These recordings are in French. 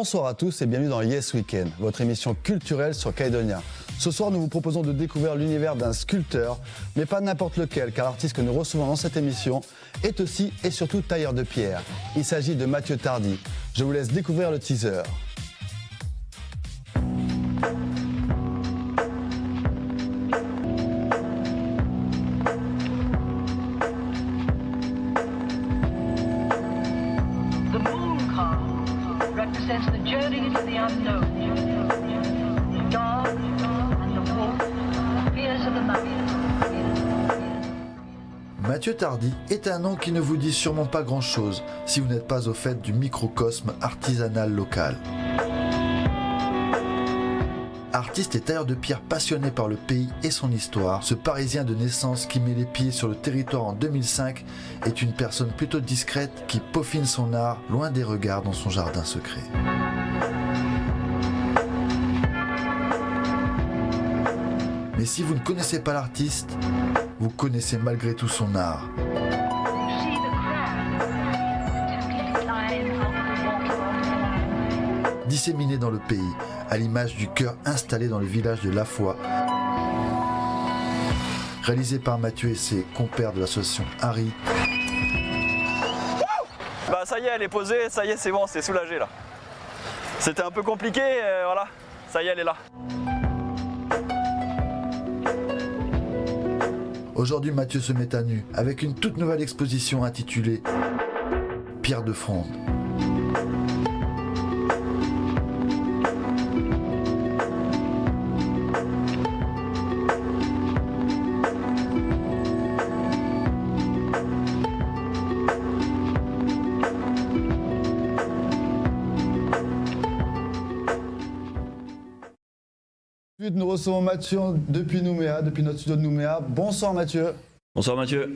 Bonsoir à tous et bienvenue dans Yes Weekend, votre émission culturelle sur Calédonia. Ce soir, nous vous proposons de découvrir l'univers d'un sculpteur, mais pas n'importe lequel, car l'artiste que nous recevons dans cette émission est aussi et surtout tailleur de pierre. Il s'agit de Mathieu Tardy. Je vous laisse découvrir le teaser. Represents the journey into the unknown. The dog and the wolf, fears of the mountain. Mathieu Tardy est un nom qui ne vous dit sûrement pas grand-chose si vous n'êtes pas au fait du microcosme artisanal local. Artiste et tailleur de pierre passionné par le pays et son histoire, ce Parisien de naissance qui met les pieds sur le territoire en 2005 est une personne plutôt discrète qui peaufine son art loin des regards dans son jardin secret. Mais si vous ne connaissez pas l'artiste, vous connaissez malgré tout son art. You see the crowd attempting to climb out the water. Disséminé dans le pays, à l'image du chœur installé dans le village de La Foi, réalisé par Mathieu et ses compères de l'association Harry. Bah ça y est, elle est posée, ça y est, c'est bon, c'est soulagé là. C'était un peu compliqué, voilà, ça y est, elle est là. Aujourd'hui, Mathieu se met à nu avec une toute nouvelle exposition intitulée Pierre de Fronde. Nous recevons Mathieu depuis Nouméa, depuis notre studio de Nouméa. Bonsoir Mathieu. Bonsoir Mathieu.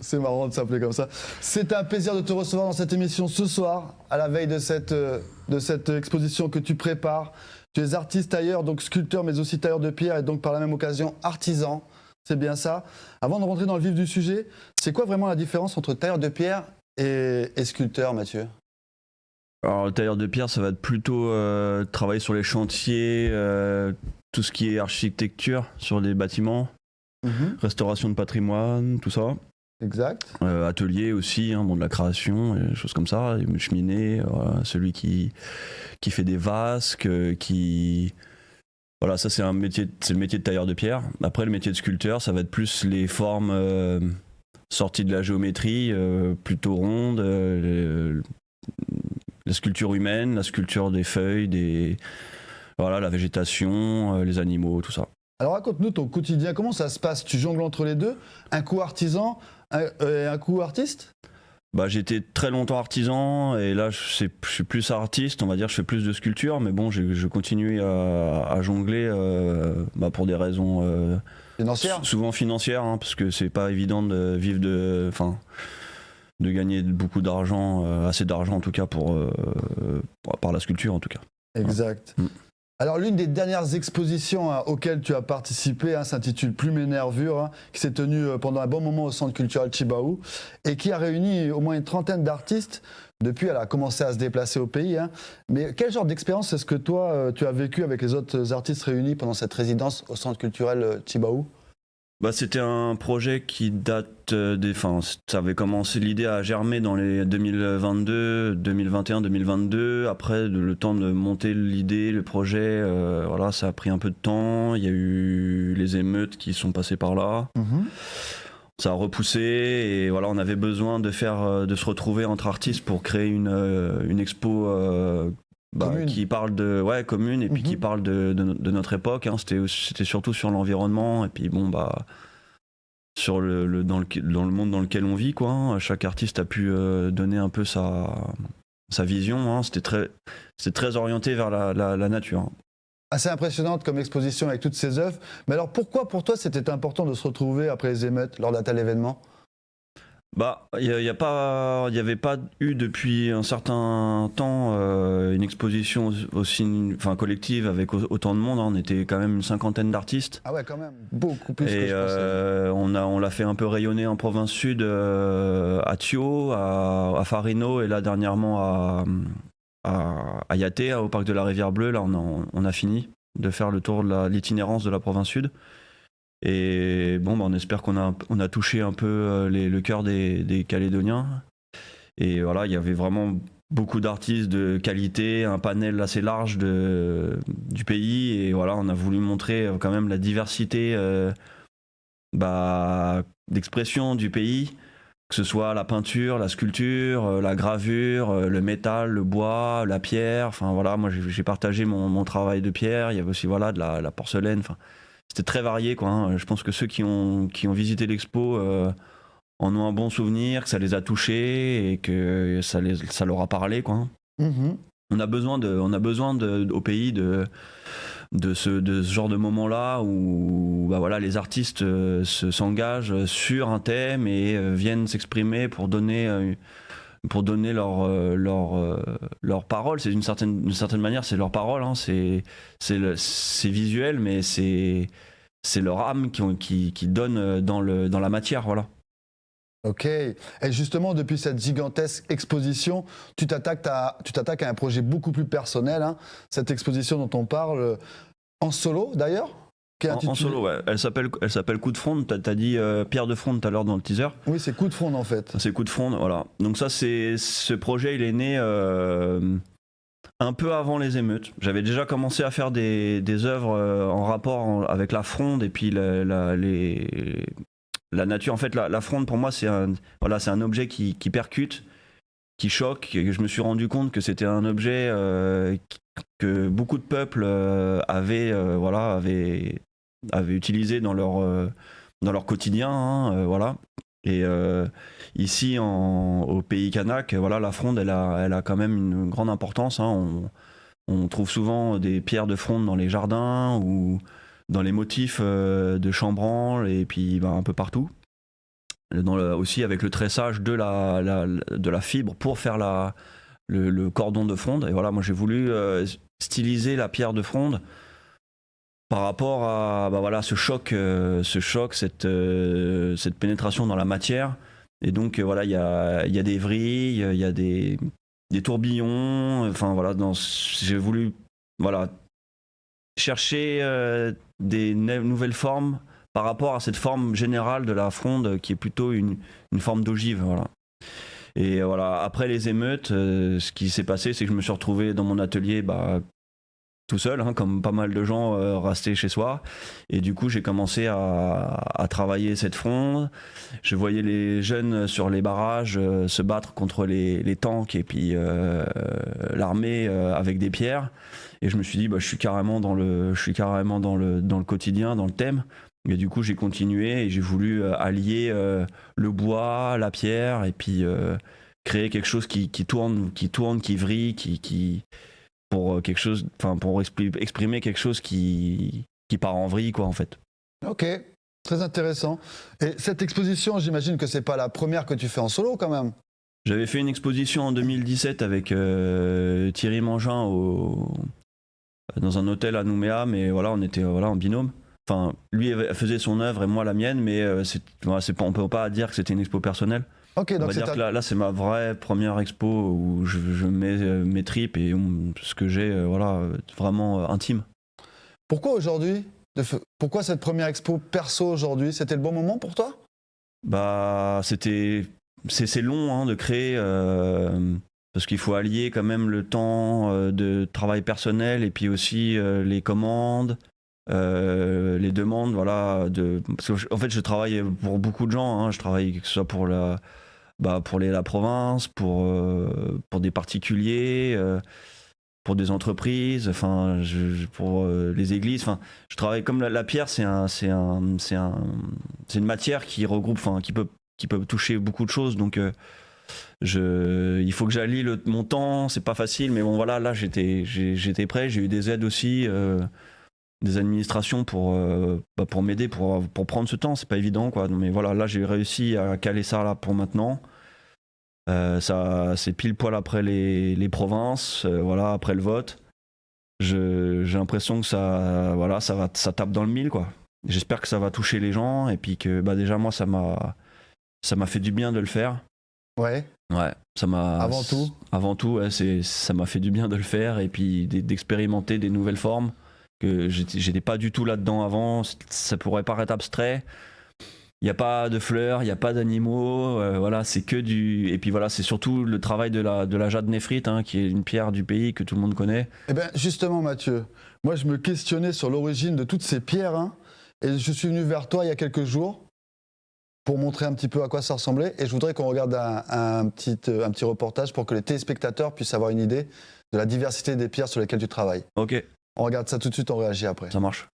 C'est marrant de s'appeler comme ça. C'est un plaisir de te recevoir dans cette émission ce soir, à la veille de cette exposition que tu prépares. Tu es artiste tailleur, donc sculpteur, mais aussi tailleur de pierre et donc par la même occasion artisan. C'est bien ça. Avant de rentrer dans le vif du sujet, c'est quoi vraiment la différence entre tailleur de pierre et sculpteur, Mathieu ? Alors le tailleur de pierre, ça va être plutôt travailler sur les chantiers, tout ce qui est architecture sur les bâtiments, restauration de patrimoine, tout ça. Exact. Atelier aussi, bon, de la création, des choses comme ça, cheminée, celui qui fait des vasques, qui... Voilà, ça c'est le métier de tailleur de pierre. Après le métier de sculpteur, ça va être plus les formes sorties de la géométrie, plutôt rondes, la sculpture humaine, la sculpture des feuilles, voilà, la végétation, les animaux, tout ça. Alors raconte-nous ton quotidien, comment ça se passe ? Tu jongles entre les deux ? Un coup artisan et un coup artiste ? Bah, j'étais très longtemps artisan et là je suis plus artiste, on va dire, je fais plus de sculpture, mais bon, je continue à jongler pour des raisons financières ? Souvent financières, parce que c'est pas évident de vivre de gagner beaucoup d'argent, assez d'argent en tout cas par la sculpture en tout cas. Exact. Voilà. Alors l'une des dernières expositions auxquelles tu as participé s'intitule Plume et Nervure, qui s'est tenue pendant un bon moment au Centre culturel Chibaou et qui a réuni au moins une trentaine d'artistes. Depuis, elle a commencé à se déplacer au pays. Mais quel genre d'expérience est-ce que toi, tu as vécu avec les autres artistes réunis pendant cette résidence au Centre culturel Chibaou ? Bah, c'était un projet qui date ça avait commencé, l'idée à germer dans les 2022, 2021, 2022. Après, le temps de monter l'idée, le projet, voilà, ça a pris un peu de temps. Il y a eu les émeutes qui sont passées par là. Ça a repoussé et voilà, on avait besoin de se retrouver entre artistes pour créer une expo qui parle commune et puis qui parle de notre époque. C'était surtout sur l'environnement et puis sur dans le monde dans lequel on vit, quoi. Chaque artiste a pu donner un peu sa vision. C'était très orienté vers la nature. Assez impressionnante comme exposition avec toutes ces œuvres. Mais alors pourquoi pour toi c'était important de se retrouver après les émeutes lors d'un tel événement ? Il n'y avait pas eu depuis un certain temps une exposition aussi collective avec autant de monde. On était quand même une cinquantaine d'artistes. Ah ouais, quand même, beaucoup plus et que je pensais. On l'a fait un peu rayonner en province sud, à Thio, à Farino et là dernièrement à Yaté, au parc de la Rivière Bleue. Là, on a fini de faire le tour de l'itinérance de la province sud. Et bon, on espère qu'on a touché un peu le cœur des Calédoniens. Et voilà, il y avait vraiment beaucoup d'artistes de qualité, un panel assez large du pays. Et voilà, on a voulu montrer quand même la diversité d'expression du pays, que ce soit la peinture, la sculpture, la gravure, le métal, le bois, la pierre. Enfin voilà, moi j'ai partagé mon travail de pierre. Il y avait aussi voilà de la porcelaine. Enfin, c'était très varié quoi. Hein. Je pense que ceux qui ont visité l'expo en ont un bon souvenir, que ça les a touchés et que ça leur a parlé quoi. Mhm. On a besoin au pays de ce genre de moment-là où voilà, les artistes s'engagent sur un thème et viennent s'exprimer pour donner leur parole. C'est d'une certaine manière, c'est leur parole. Hein. C'est visuel, mais c'est leur âme qui donne dans la matière. Voilà. Ok. Et justement, depuis cette gigantesque exposition, tu t'attaques à un projet beaucoup plus personnel. Hein. Cette exposition dont on parle, en solo d'ailleurs, qui est En intitulée... solo, ouais. Elle s'appelle Coup de fronde. T'as dit pierre de fronde tout à l'heure dans le teaser. Oui, c'est Coup de fronde en fait. C'est Coup de fronde, voilà. Donc ça, ce projet, il est né un peu avant les émeutes. J'avais déjà commencé à faire des œuvres en rapport avec la fronde et puis la nature. En fait, la fronde, pour moi, c'est un objet qui percute, qui choque. Et je me suis rendu compte que c'était un objet que beaucoup de peuples avaient utilisé dans leur quotidien. Hein, voilà. Et ici, au pays kanak, voilà, la fronde, elle a quand même une grande importance. Hein. On trouve souvent des pierres de fronde dans les jardins ou dans les motifs de chambranle et puis un peu partout. Aussi avec le tressage de la fibre pour faire le cordon de fronde. Et voilà, moi j'ai voulu styliser la pierre de fronde par rapport à ce choc, cette pénétration dans la matière. Et donc voilà, il y a des vrilles, il y a des tourbillons. Enfin voilà, j'ai voulu chercher des nouvelles formes par rapport à cette forme générale de la fronde qui est plutôt une forme d'ogive. Voilà. Et voilà, après les émeutes, ce qui s'est passé, c'est que je me suis retrouvé dans mon atelier tout seul, hein, comme pas mal de gens restés chez soi. Et du coup, j'ai commencé à travailler cette fronde. Je voyais les jeunes sur les barrages se battre contre les tanks et puis l'armée avec des pierres. Et je me suis dit, je suis carrément dans le quotidien, dans le thème. Et du coup, j'ai continué et j'ai voulu allier le bois, la pierre et puis créer quelque chose qui tourne, qui vrille, pour quelque chose, pour exprimer quelque chose qui part en vrille, quoi, en fait. Ok, très intéressant. Et cette exposition, j'imagine que c'est pas la première que tu fais en solo, quand même. J'avais fait une exposition en 2017 avec Thierry Mangin dans un hôtel à Nouméa, mais voilà, on était en binôme. Enfin, lui faisait son œuvre et moi la mienne, mais on peut pas dire que c'était une expo personnelle. Ok, on donc va dire que là, c'est ma vraie première expo où je mets mes tripes et ce que j'ai, vraiment intime. Pourquoi aujourd'hui ? Pourquoi cette première expo perso aujourd'hui ? C'était le bon moment pour toi ? C'est long hein, de créer parce qu'il faut allier quand même le temps de travail personnel et puis aussi les commandes. Les demandes, parce que, en fait, je travaille pour beaucoup de gens. Hein, je travaille que ce soit pour la province, pour des particuliers, pour des entreprises, pour les églises. Enfin, je travaille comme la pierre. C'est une matière qui regroupe, qui peut toucher beaucoup de choses. Donc, il faut que j'allie mon temps. C'est pas facile, mais bon, voilà. Là, j'étais prêt. J'ai eu des aides aussi. Des administrations pour m'aider pour prendre ce temps, c'est pas évident quoi. Mais voilà, là j'ai réussi à caler ça là pour maintenant. Ça c'est pile poil après les provinces, après le vote. J'ai l'impression que ça tape dans le mille quoi. J'espère que ça va toucher les gens et puis que déjà moi ça m'a fait du bien de le faire. Ouais. Ouais, ça m'a. Avant tout. Avant tout, ouais, ça m'a fait du bien de le faire et puis d'expérimenter des nouvelles formes que j'étais pas du tout là-dedans avant. Ça pourrait paraître abstrait. Il n'y a pas de fleurs, il n'y a pas d'animaux, voilà, c'est que du. Et puis voilà, c'est surtout le travail de la jade néphrite, hein, qui est une pierre du pays que tout le monde connaît. Eh bien, justement, Mathieu, moi, je me questionnais sur l'origine de toutes ces pierres, hein, et je suis venu vers toi il y a quelques jours pour montrer un petit peu à quoi ça ressemblait, et je voudrais qu'on regarde un petit reportage pour que les téléspectateurs puissent avoir une idée de la diversité des pierres sur lesquelles tu travailles. Ok, On regarde ça tout de suite, on réagit après. ça marche.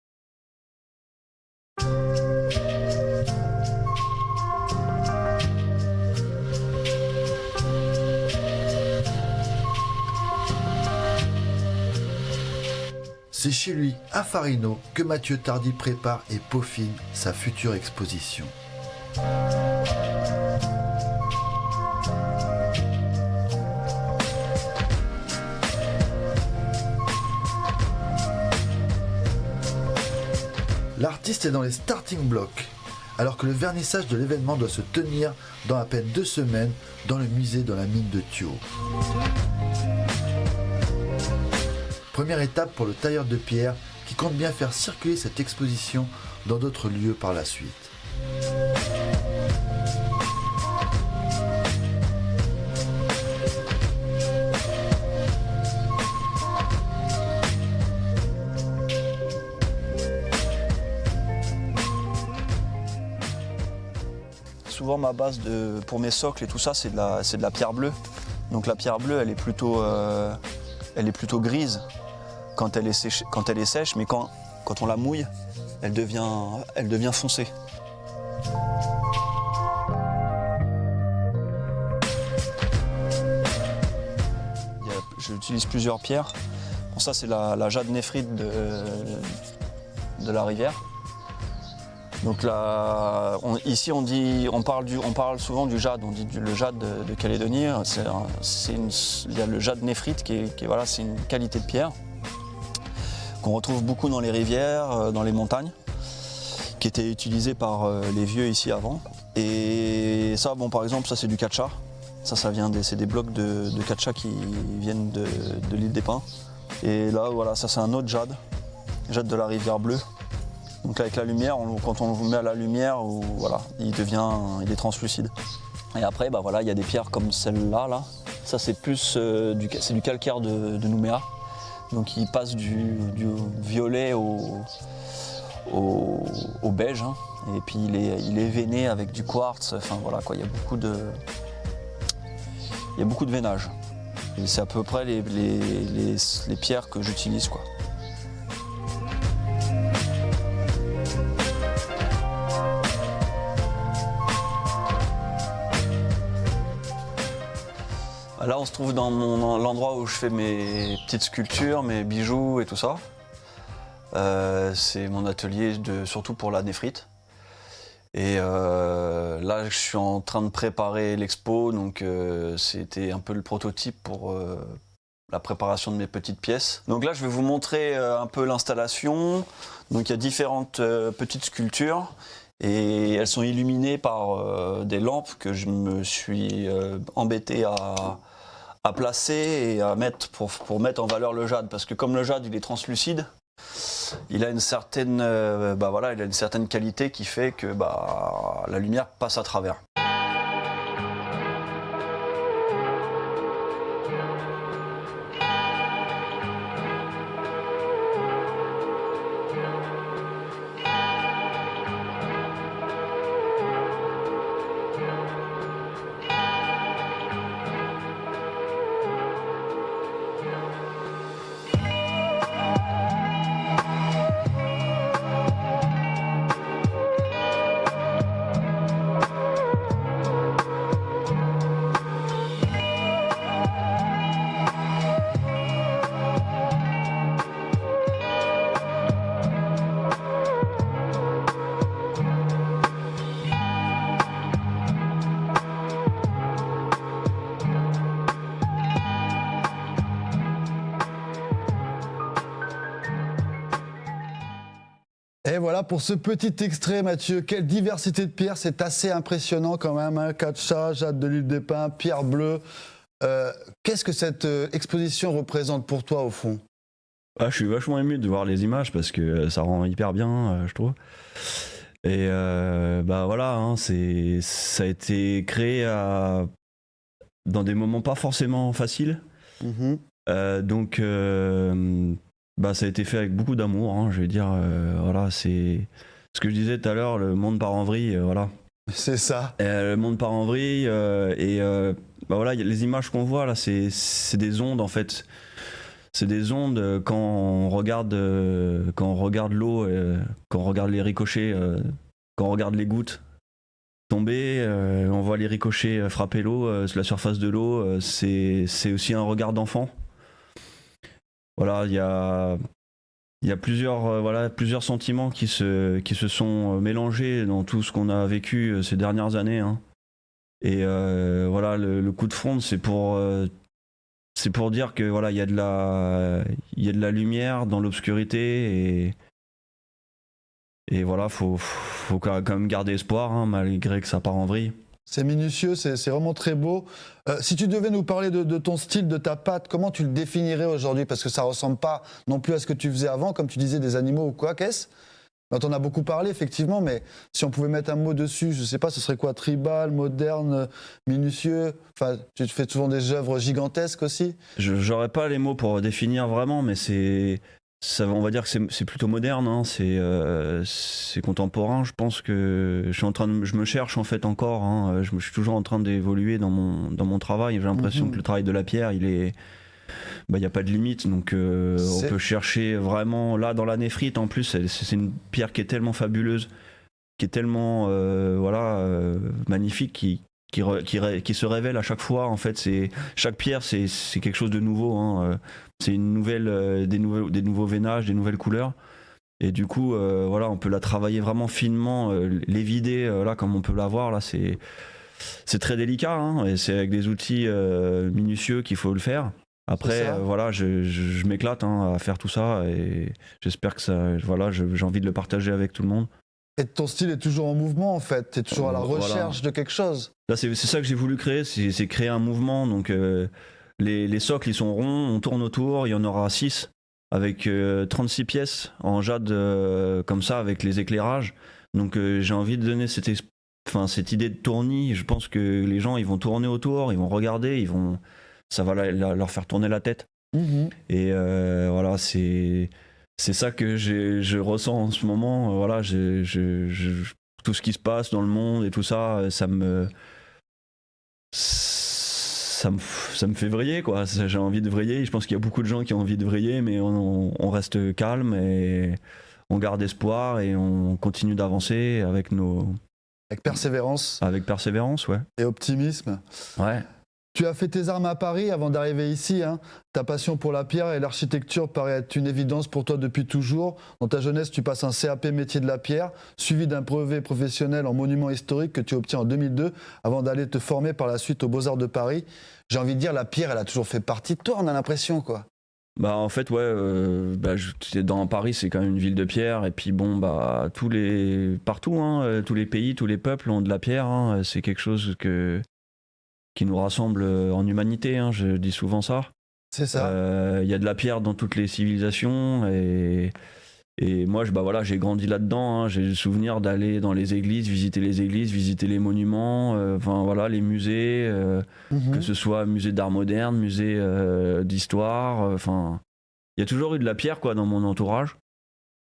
C'est chez lui, à Farino, que Mathieu Tardy prépare et peaufine sa future exposition. L'artiste est dans les starting blocks, alors que le vernissage de l'événement doit se tenir dans à peine 2 semaines dans le musée de la mine de Thio. Première étape pour le tailleur de pierre qui compte bien faire circuler cette exposition dans d'autres lieux par la suite. Souvent ma base pour mes socles et tout ça c'est de la pierre bleue. Donc la pierre bleue elle est plutôt grise quand elle est sèche, mais quand on la mouille, elle devient foncée. J'utilise plusieurs pierres. Bon, ça c'est la jade néphrite de la rivière. Donc là, ici on parle souvent du jade, on dit le jade de Calédonie. Il y a le jade néphrite voilà, c'est une qualité de pierre qu'on retrouve beaucoup dans les rivières, dans les montagnes, qui était utilisée par les vieux ici avant. Et ça, bon, par exemple, ça c'est du catcha. C'est des blocs de catcha qui viennent de l'île des Pins. Et là, voilà, ça c'est un autre jade de la rivière bleue. Donc avec la lumière, quand on le met à la lumière, voilà, il est translucide. Et après, bah voilà, il y a des pierres comme celle-là. Là. Ça c'est plus du calcaire de Nouméa. Donc il passe du violet au beige. Hein. Et puis il est veiné avec du quartz. Enfin voilà quoi, il y a beaucoup de veinage. Et c'est à peu près les pierres que j'utilise quoi. Là, on se trouve dans l'endroit où je fais mes petites sculptures, mes bijoux et tout ça. C'est mon atelier surtout pour la néphrite. Et là, je suis en train de préparer l'expo, donc c'était un peu le prototype pour la préparation de mes petites pièces. Donc là, je vais vous montrer un peu l'installation. Donc il y a différentes petites sculptures. Et elles sont illuminées par des lampes que je me suis embêté à placer et à mettre pour mettre en valeur le jade. Parce que comme le jade il est translucide, il a une certaine qualité qui fait que la lumière passe à travers. Voilà pour ce petit extrait, Mathieu. Quelle diversité de pierres, c'est assez impressionnant quand même. Hein. Catcha, jade de l'île des Pins, pierre bleue. Qu'est-ce que cette exposition représente pour toi au fond? Ah, je suis vachement ému de voir les images parce que ça rend hyper bien, je trouve. Et bah voilà, hein, ça a été créé dans des moments pas forcément faciles. Donc bah, ça a été fait avec beaucoup d'amour, hein, je vais dire. Voilà, c'est ce que je disais tout à l'heure, le monde part en vrille, voilà. C'est ça. Le monde part en vrille bah voilà, les images qu'on voit là, c'est des ondes en fait. C'est des ondes quand on regarde l'eau, quand on regarde les ricochets, quand on regarde les gouttes tomber, on voit les ricochets frapper l'eau, sur la surface de l'eau. C'est aussi un regard d'enfant. Voilà, il y a plusieurs sentiments qui se sont mélangés dans tout ce qu'on a vécu ces dernières années. Hein. Et voilà, le coup de fronde, c'est pour dire que voilà, il y a de la lumière dans l'obscurité et voilà, faut quand même garder espoir, hein, malgré que ça part en vrille. C'est minutieux, c'est vraiment très beau. Si tu devais nous parler de ton style, de ta patte, comment tu le définirais aujourd'hui? Parce que ça ressemble pas non plus à ce que tu faisais avant, comme tu disais, des animaux ou quoi, qu'est-ce? On en a beaucoup parlé, effectivement, mais si on pouvait mettre un mot dessus, je sais pas, ce serait quoi? Tribal, moderne, minutieux? Enfin, tu fais souvent des œuvres gigantesques aussi? J'aurais pas les mots pour définir vraiment, mais on va dire que c'est plutôt moderne, hein, c'est contemporain. Je pense que je me cherche en fait encore. Hein, je suis toujours en train d'évoluer dans mon travail. J'ai l'impression que le travail de la pierre, il n'y a pas de limite, donc on peut chercher vraiment. Là, dans la néphrite, en plus, c'est une pierre qui est tellement fabuleuse, qui est tellement magnifique, qui se révèle à chaque fois. En fait, chaque pierre, c'est quelque chose de nouveau. Hein. C'est des nouveaux veinages, des nouvelles couleurs. Et du coup, voilà, on peut la travailler vraiment finement, les vider, là, comme on peut la voir. Là, c'est très délicat, hein, et c'est avec des outils minutieux qu'il faut le faire. Après, voilà, je m'éclate, hein, à faire tout ça, et j'espère que voilà, j'ai envie de le partager avec tout le monde. Et ton style est toujours en mouvement en fait, tu es toujours à la recherche de quelque chose. Là, c'est ça que j'ai voulu créer, c'est créer un mouvement. Donc les socles, ils sont ronds, on tourne autour, il y en aura 6 avec 36 pièces en jade comme ça, avec les éclairages. Donc j'ai envie de donner cette idée de tournis. Je pense que les gens, ils vont tourner autour, ils vont regarder, ça va leur faire tourner la tête. Et voilà, c'est ça que je ressens en ce moment. Voilà, tout ce qui se passe dans le monde et tout ça, ça me fait vriller, quoi. J'ai envie de vriller. Je pense qu'il y a beaucoup de gens qui ont envie de vriller, mais on reste calme et on garde espoir et on continue d'avancer avec persévérance. Avec persévérance, ouais. Et optimisme. Ouais. Tu as fait tes armes à Paris avant d'arriver ici. Hein. Ta passion pour la pierre et l'architecture paraît être une évidence pour toi depuis toujours. Dans ta jeunesse, tu passes un CAP métier de la pierre, suivi d'un brevet professionnel en monument historique que tu obtiens en 2002, avant d'aller te former par la suite aux Beaux-Arts de Paris. J'ai envie de dire, la pierre, elle a toujours fait partie de toi, on a l'impression, quoi. Bah en fait, ouais, dans Paris, c'est quand même une ville de pierre, et puis bon, bah partout, hein, tous les pays, tous les peuples ont de la pierre. Hein, c'est quelque chose qui nous rassemble en humanité, hein, je dis souvent ça. C'est ça. Il y a de la pierre dans toutes les civilisations et moi, j'ai grandi là-dedans. Hein, j'ai le souvenir d'aller dans les églises, visiter les monuments, les musées, que ce soit musée d'art moderne, musée d'histoire. Il y a toujours eu de la pierre, quoi, dans mon entourage.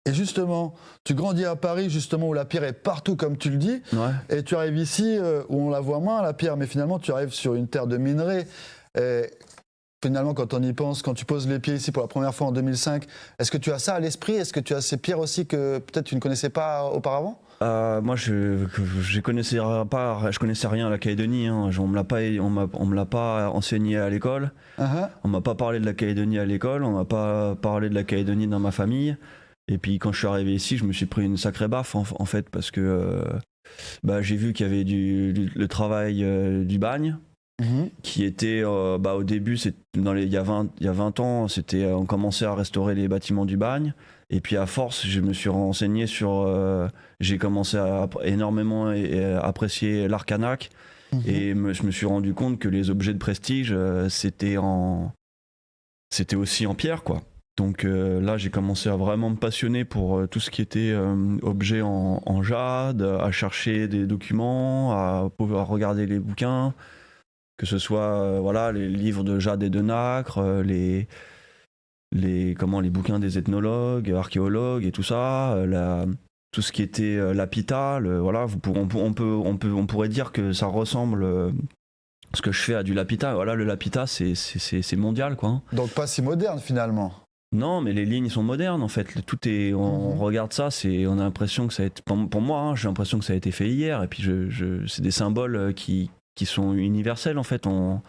Et justement, tu grandis à Paris, justement, où la pierre est partout, comme tu le dis. Ouais. Et tu arrives ici, où on la voit moins, la pierre, mais finalement, tu arrives sur une terre de minerais. Et finalement, quand on y pense, quand tu poses les pieds ici pour la première fois en 2005, est-ce que tu as ça à l'esprit? Est-ce que tu as ces pierres aussi que peut-être tu ne connaissais pas auparavant? Moi, je connaissais rien à la Calédonie. Hein. On me l'a pas enseigné à l'école. On m'a pas parlé de la Calédonie à l'école. On m'a pas parlé de la Calédonie dans ma famille. Et puis quand je suis arrivé ici, je me suis pris une sacrée baffe en fait, parce que j'ai vu qu'il y avait le travail du bagne, qui était au début, il y a 20 ans, on commençait à restaurer les bâtiments du bagne. Et puis à force, je me suis renseigné sur. J'ai commencé à énormément apprécier l'art kanak. Et je me suis rendu compte que les objets de prestige, c'était aussi en pierre, quoi. Donc là, j'ai commencé à vraiment me passionner pour tout ce qui était objets en jade, à chercher des documents, à pouvoir regarder les bouquins, que ce soit voilà, les livres de jade et de nacre, les bouquins des ethnologues, archéologues et tout ça, tout ce qui était lapita, voilà, on pourrait dire que ça ressemble ce que je fais à du lapita. Voilà, le lapita, c'est mondial, quoi. Hein. Donc pas si moderne finalement. Non, mais les lignes sont modernes en fait. Tout est, on regarde ça, on a l'impression que ça a été, pour moi, hein, j'ai l'impression que ça a été fait hier. Et puis c'est des symboles qui sont universels en fait. On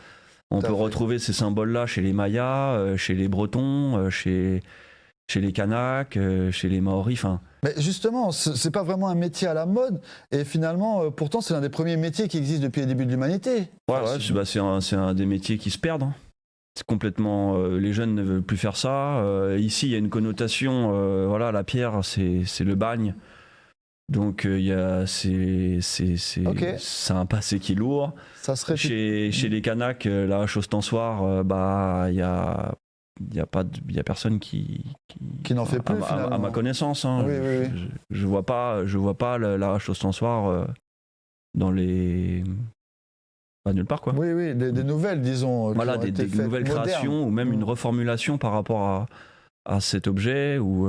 peut retrouver ces symboles-là chez les Mayas, chez les Bretons, chez les Kanaks, chez les Maoris. Mais justement, c'est pas vraiment un métier à la mode, et finalement, pourtant, c'est l'un des premiers métiers qui existent depuis les débuts de l'humanité. C'est un des métiers qui se perdent. Hein. C'est complètement. Les jeunes ne veulent plus faire ça. Ici, il y a une connotation. Voilà, la pierre, c'est le bagne. Donc, c'est un passé qui est lourd. Ça serait chez les Kanaks, la hache ostensoir, il y a personne qui n'en fait plus à ma connaissance. Hein. Oui. Je vois pas la hache ostensoir dans les. Pas nulle part, quoi. Oui, des nouvelles, disons. Voilà, des nouvelles créations ou même une reformulation par rapport à cet objet ou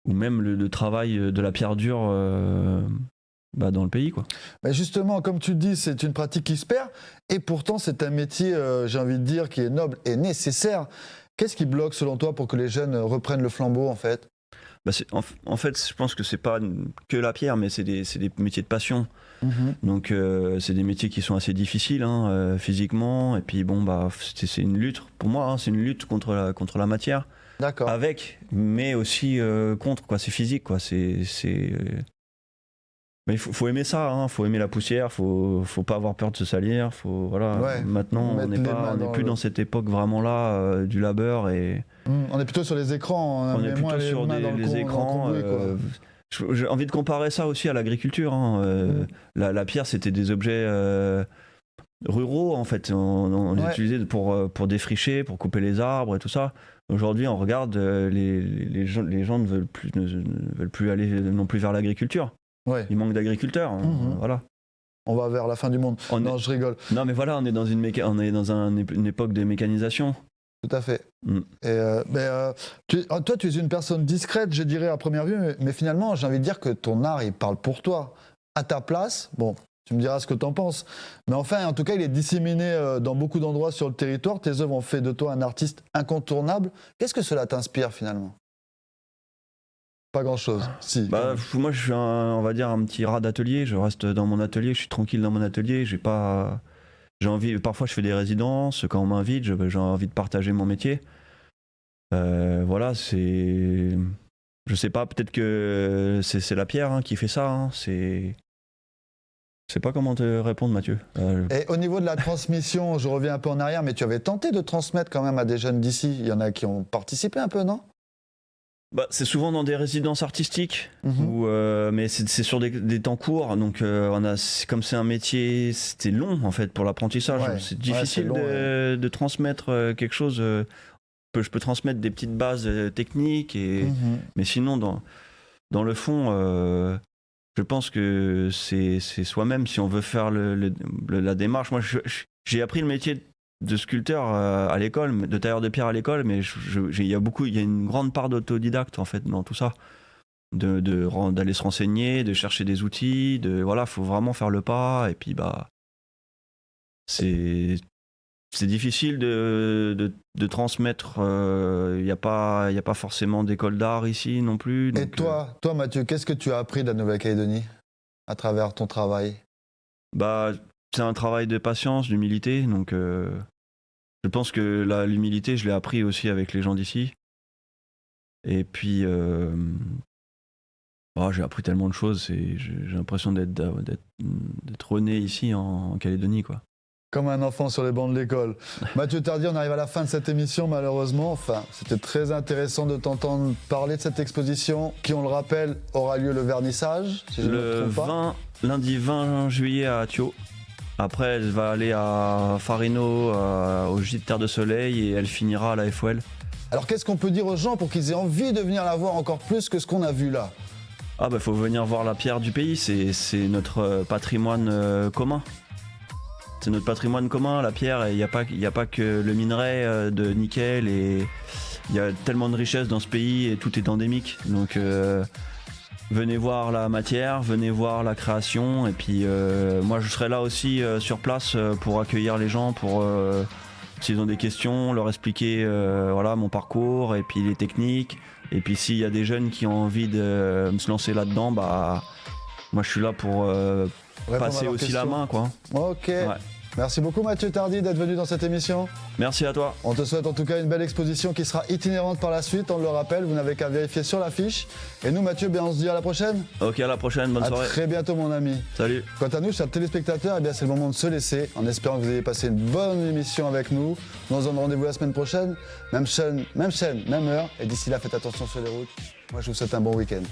même le travail de la pierre dure dans le pays, quoi. Mais justement, comme tu le dis, c'est une pratique qui se perd et pourtant c'est un métier, j'ai envie de dire, qui est noble et nécessaire. Qu'est-ce qui bloque selon toi pour que les jeunes reprennent le flambeau en fait ? En fait, je pense que c'est pas que la pierre, mais c'est des métiers de passion. Donc c'est des métiers qui sont assez difficiles physiquement. Et puis c'est une lutte. Pour moi, hein, c'est une lutte contre la matière. D'accord. Mais aussi contre, quoi. C'est physique, quoi. Mais il faut aimer ça, hein. Faut aimer la poussière, faut pas avoir peur de se salir. Maintenant, on n'est plus dans cette époque vraiment là du labeur et. On est plutôt sur les écrans. On est plutôt sur les écrans. J'ai envie de comparer ça aussi à l'agriculture. Hein. La pierre, c'était des objets ruraux en fait. On les utilisait pour défricher, pour couper les arbres et tout ça. Aujourd'hui, on regarde les gens ne veulent plus aller non plus vers l'agriculture. Ouais. Il manque d'agriculteurs. Voilà. On va vers la fin du monde. Non, je rigole. Non, mais voilà, on est dans une époque de mécanisation. Tout à fait. Toi, tu es une personne discrète, je dirais, à première vue, mais finalement, j'ai envie de dire que ton art, il parle pour toi. À ta place, bon, tu me diras ce que tu en penses. Mais enfin, en tout cas, il est disséminé dans beaucoup d'endroits sur le territoire. Tes œuvres ont fait de toi un artiste incontournable. Qu'est-ce que cela t'inspire, finalement ? Pas grand-chose. Si. Moi, je suis on va dire un petit rat d'atelier. Je reste dans mon atelier, je suis tranquille dans mon atelier. Parfois, je fais des résidences. Quand on m'invite, j'ai envie de partager mon métier. Voilà, je sais pas, peut-être que c'est la pierre qui fait ça. Hein. Je sais pas comment te répondre, Mathieu. Et au niveau de la transmission, je reviens un peu en arrière, mais tu avais tenté de transmettre quand même à des jeunes d'ici. Il y en a qui ont participé un peu, non ? C'est souvent dans des résidences artistiques, mais c'est sur des temps courts. Donc, comme c'est un métier, c'était long en fait pour l'apprentissage. Ouais, c'est difficile de transmettre quelque chose. Je peux transmettre des petites bases techniques, mais sinon, dans le fond, je pense que c'est soi-même si on veut faire la démarche. Moi, j'ai appris le métier de sculpteur à l'école, de tailleur de pierre à l'école, mais il y a une grande part d'autodidacte en fait dans tout ça, d'aller se renseigner, de chercher des outils, faut vraiment faire le pas et puis c'est difficile de transmettre. Il y a pas forcément d'école d'art ici non plus. Donc, et toi Mathieu, qu'est-ce que tu as appris de la Nouvelle-Calédonie à travers ton travail ? C'est un travail de patience, d'humilité, donc je pense que l'humilité, je l'ai appris aussi avec les gens d'ici. Et puis, j'ai appris tellement de choses, j'ai l'impression d'être rené ici en Calédonie, quoi. Comme un enfant sur les bancs de l'école. Mathieu Tardy, on arrive à la fin de cette émission malheureusement. Enfin, c'était très intéressant de t'entendre parler de cette exposition qui, on le rappelle, aura lieu le vernissage, si je ne me Le trompe pas. lundi 20 juillet à Thio. Après, elle va aller à Farino, au gîte Terre de Soleil, et elle finira à la FOL. Alors qu'est-ce qu'on peut dire aux gens pour qu'ils aient envie de venir la voir encore plus que ce qu'on a vu là? Ah bah faut venir voir la pierre du pays, c'est notre patrimoine commun. C'est notre patrimoine commun, la pierre, et il n'y a pas que le minerai de nickel, et il y a tellement de richesses dans ce pays et tout est endémique. Donc venez voir la matière, venez voir la création, et puis moi je serai là aussi sur place pour accueillir les gens, pour s'ils ont des questions, leur expliquer voilà, mon parcours et puis les techniques. Et puis s'il y a des jeunes qui ont envie de se lancer là-dedans, bah moi je suis là pour Répondre à passer leurs aussi la questions. main, quoi. Ok. Ouais. Merci beaucoup Mathieu Tardy d'être venu dans cette émission. Merci à toi. On te souhaite en tout cas une belle exposition qui sera itinérante par la suite, on le rappelle, vous n'avez qu'à vérifier sur l'affiche. Et nous Mathieu, bien, on se dit à la prochaine. Ok, à la prochaine, bonne À soirée. très bientôt mon ami. Salut. Quant à nous, chers téléspectateurs, eh bien, c'est le moment de se laisser, en espérant que vous ayez passé une bonne émission avec nous. Nous on se donne rendez-vous la semaine prochaine, même chaîne, même heure. Et d'ici là, faites attention sur les routes. Moi, je vous souhaite un bon week-end.